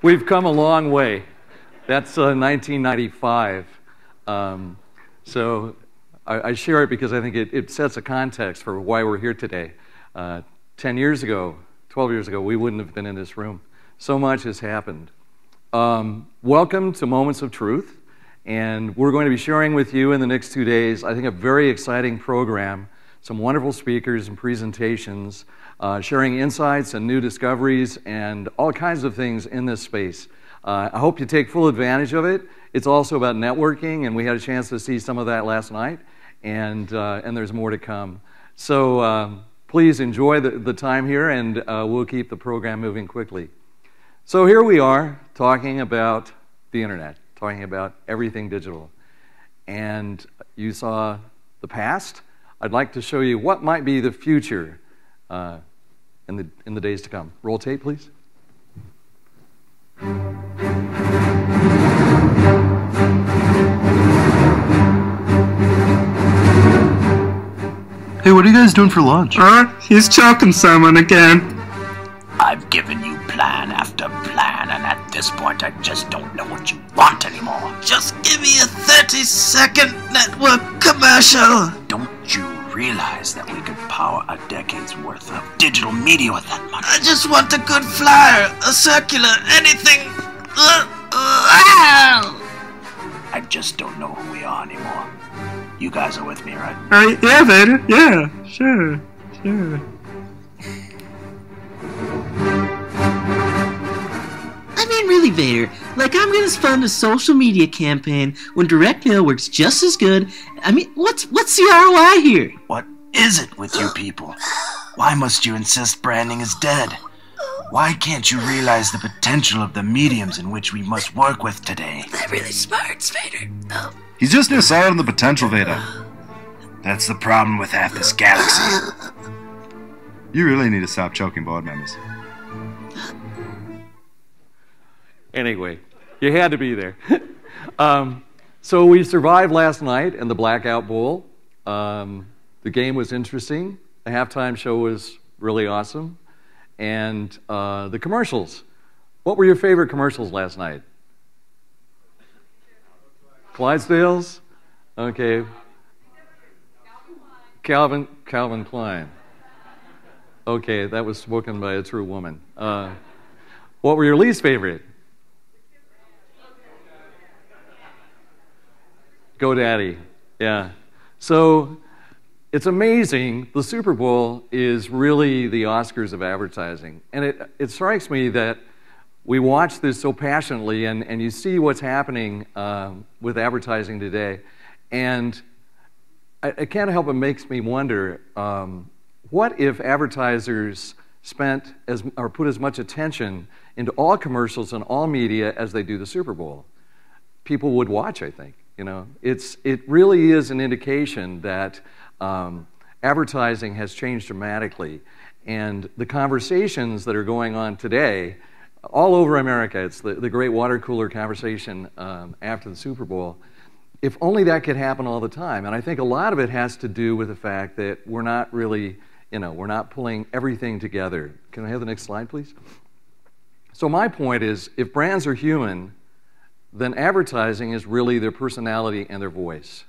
We've come a long way. That's 1995. So I share it because I think it sets a context for why we're here today. 10 years ago, 12 years ago, we wouldn't have been in this room. So much has happened. Welcome to Moments of Truth. And we're going to be sharing with you in the next 2 days, I think, a very exciting program, some wonderful speakers and presentations, sharing insights and new discoveries and all kinds of things in this space. I hope you take full advantage of it. It's also about networking, and we had a chance to see some of that last night, and there's more to come. So please enjoy the time here, and we'll keep the program moving quickly. So here we are talking about the internet, talking about everything digital. And you saw the past. I'd like to show you what might be the future in the days to come. Roll tape, please. Hey, what are you guys doing for lunch? He's choking someone again. I've given you plan after plan, and at this point I just don't know what you want anymore. Just give me a 30-second network commercial. Don't you realize that we could power a decade's worth of digital media with that money? I just want a good flyer, a circular, anything. I just don't know who we are anymore. You guys are with me, right? Yeah, Vader. Yeah, sure. I mean, really, Vader, like, I'm gonna fund a social media campaign when direct mail works just as good. I mean, what's the ROI here? What is it with you people? Why must you insist branding is dead? Why can't you realize the potential of the mediums in which we must work with today? They're really smart, Vader. He's just near silent on the potential, Veda. That's the problem with half this galaxy. You really need to stop choking board members. Anyway, you had to be there. So we survived last night in the Blackout Bowl. The game was interesting. The halftime show was really awesome. And the commercials. What were your favorite commercials last night? Clydesdales? Okay. Calvin Klein. Okay, that was spoken by a true woman. What were your least favorite? GoDaddy. Yeah. So it's amazing. The Super Bowl is really the Oscars of advertising. And it strikes me that we watch this so passionately, and you see what's happening with advertising today. And I can't help it makes me wonder, what if advertisers spent or put as much attention into all commercials and all media as they do the Super Bowl? People would watch, I think. You know, it really is an indication that advertising has changed dramatically, and the conversations that are going on today all over America, it's the great water cooler conversation after the Super Bowl. If only that could happen all the time. And I think a lot of it has to do with the fact that we're not really, we're not pulling everything together. Can I have the next slide, please? So my point is, if brands are human, then advertising is really their personality and their voice.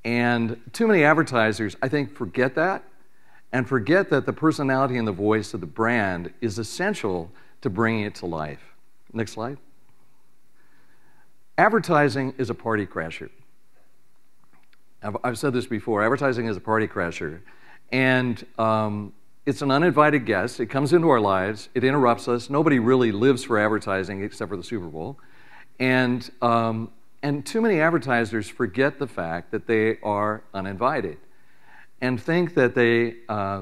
And too many advertisers, I think, forget that, and forget that the personality and the voice of the brand is essential to bringing it to life. Next slide. Advertising is a party crasher. I've said this before. Advertising is a party crasher. And it's an uninvited guest. It comes into our lives. It interrupts us. Nobody really lives for advertising except for the Super Bowl. And too many advertisers forget the fact that they are uninvited and think that they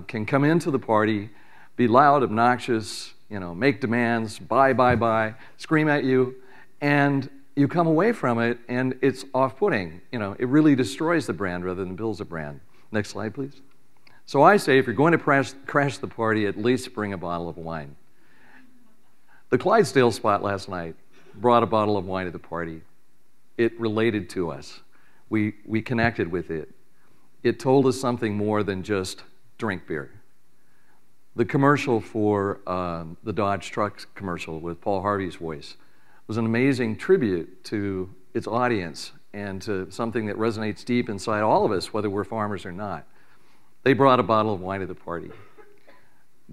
can come into the party, be loud, obnoxious, make demands, buy, scream at you, and you come away from it and it's off-putting. It really destroys the brand rather than builds a brand. Next slide, please. So I say if you're going to crash the party, at least bring a bottle of wine. The Clydesdale spot last night brought a bottle of wine to the party. It related to us. We connected with it. It told us something more than just drink beer. The commercial for the Dodge truck commercial with Paul Harvey's voice was an amazing tribute to its audience and to something that resonates deep inside all of us, whether we're farmers or not. They brought a bottle of wine to the party.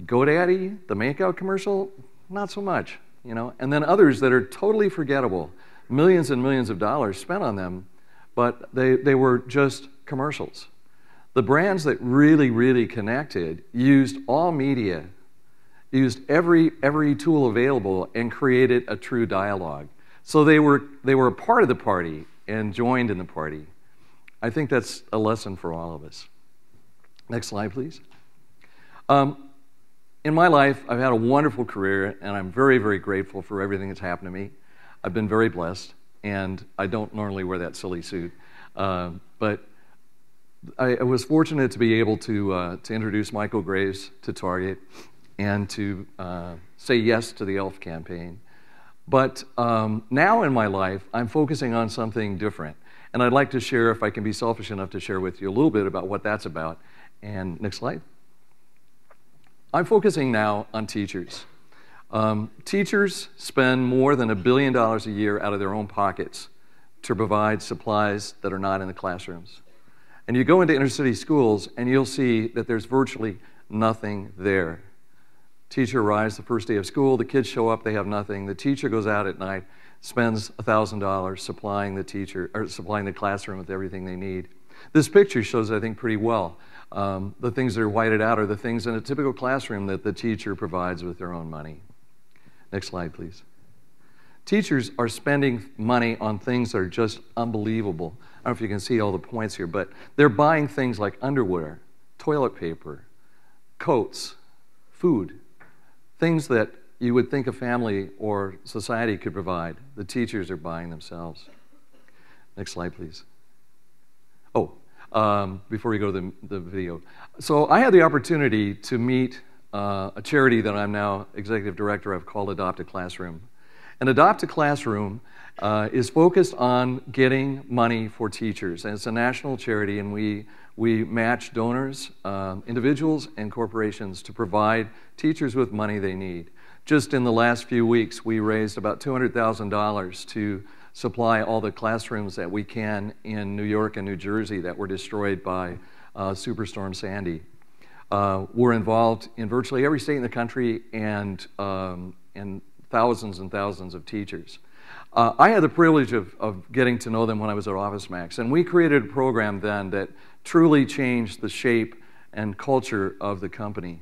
GoDaddy, the makeout commercial, not so much, you know. And then others that are totally forgettable, millions and millions of dollars spent on them, but they were just commercials. The brands that really, really connected used all media, used every tool available, and created a true dialogue. So they were a part of the party and joined in the party. I think that's a lesson for all of us. Next slide, please. In my life, I've had a wonderful career, and I'm very, very grateful for everything that's happened to me. I've been very blessed, and I don't normally wear that silly suit, but I was fortunate to be able to introduce Michael Graves to Target and to say yes to the ELF campaign. But now in my life, I'm focusing on something different. And I'd like to share, if I can be selfish enough to share with you a little bit about what that's about. And next slide. I'm focusing now on teachers. Teachers spend more than $1 billion a year out of their own pockets to provide supplies that are not in the classrooms. And you go into inner city schools and you'll see that there's virtually nothing there. Teacher arrives the first day of school, the kids show up, they have nothing. The teacher goes out at night, spends $1,000 supplying the classroom with everything they need. This picture shows, I think, pretty well. The things that are whited out are the things in a typical classroom that the teacher provides with their own money. Next slide, please. Teachers are spending money on things that are just unbelievable. I don't know if you can see all the points here, but they're buying things like underwear, toilet paper, coats, food, things that you would think a family or society could provide. The teachers are buying themselves. Next slide, please. Oh, before we go to the video. So I had the opportunity to meet a charity that I'm now executive director of called Adopt a Classroom. And Adopt a Classroom is focused on getting money for teachers. And it's a national charity, and we match donors, individuals, and corporations to provide teachers with money they need. Just in the last few weeks, we raised about $200,000 to supply all the classrooms that we can in New York and New Jersey that were destroyed by Superstorm Sandy. We're involved in virtually every state in the country and thousands and thousands of teachers. I had the privilege of getting to know them when I was at OfficeMax, and we created a program then that truly changed the shape and culture of the company.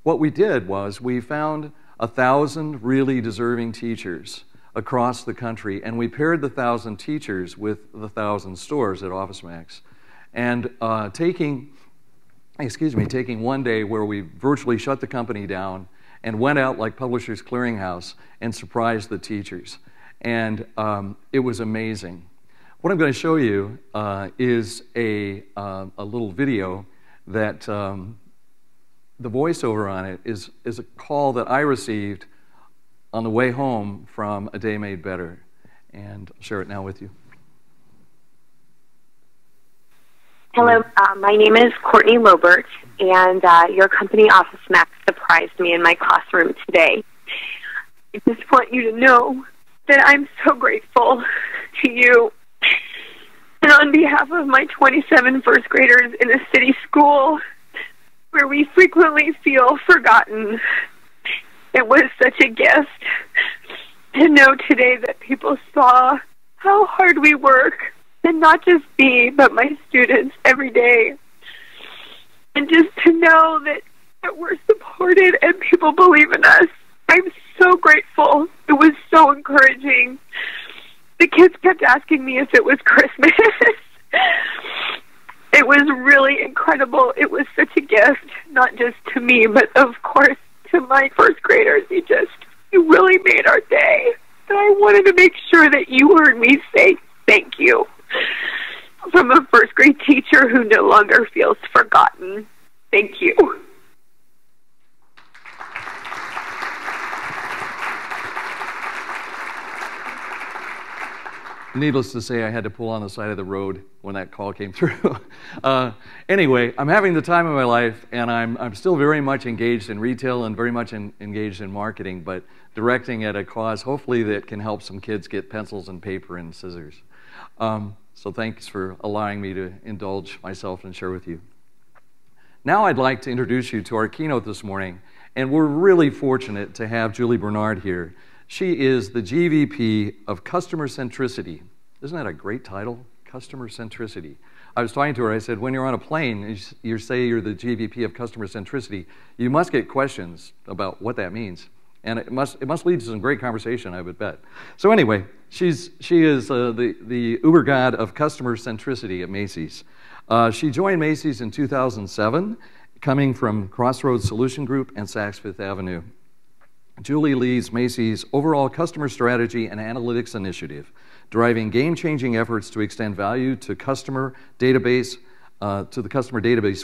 What we did was we found 1,000 really deserving teachers across the country, and we paired the 1,000 teachers with the 1,000 stores at OfficeMax. And taking one day where we virtually shut the company down and went out like Publishers Clearinghouse and surprised the teachers. And it was amazing. What I'm going to show you is a little video that the voiceover on it is a call that I received on the way home from A Day Made Better. And I'll share it now with you. Hello, my name is Courtney Lobert, and your company OfficeMax surprised me in my classroom today. I just want you to know that I'm so grateful to you. And on behalf of my 27 first graders in a city school where we frequently feel forgotten, it was such a gift to know today that people saw how hard we work, and not just me, but my students every day. And just to know that we're supported and people believe in us. I'm so grateful. It was so encouraging. The kids kept asking me if it was Christmas. It was really incredible. It was such a gift, not just to me, but of course to my first graders. You really made our day. And I wanted to make sure that you heard me say thank you from a first grade teacher who no longer feels forgotten. Thank you. needless to say, I had to pull on the side of the road when that call came through. Anyway, I'm having the time of my life, and I'm still very much engaged in retail and very much engaged in marketing, but directing at a cause, hopefully, that can help some kids get pencils and paper and scissors. So thanks for allowing me to indulge myself and share with you. Now I'd like to introduce you to our keynote this morning, and we're really fortunate to have Julie Bernard here. She is the GVP of Customer Centricity. Isn't that a great title? Customer Centricity. I was talking to her, I said, when you're on a plane, you say you're the GVP of Customer Centricity, you must get questions about what that means. And it must lead to some great conversation, I would bet. So anyway, she is the uber god of customer centricity at Macy's. She joined Macy's in 2007, coming from Crossroads Solution Group and Saks Fifth Avenue. Julie leads Macy's overall customer strategy and analytics initiative, driving game-changing efforts to extend value to the customer database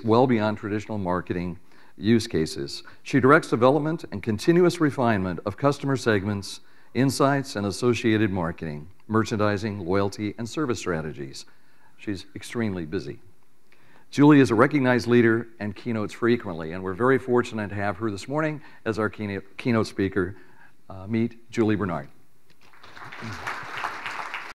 well beyond traditional marketing use cases. She directs development and continuous refinement of customer segments, insights, and associated marketing, merchandising, loyalty, and service strategies. She's extremely busy. Julie is a recognized leader and keynotes frequently, and we're very fortunate to have her this morning as our keynote speaker. Meet Julie Bernard.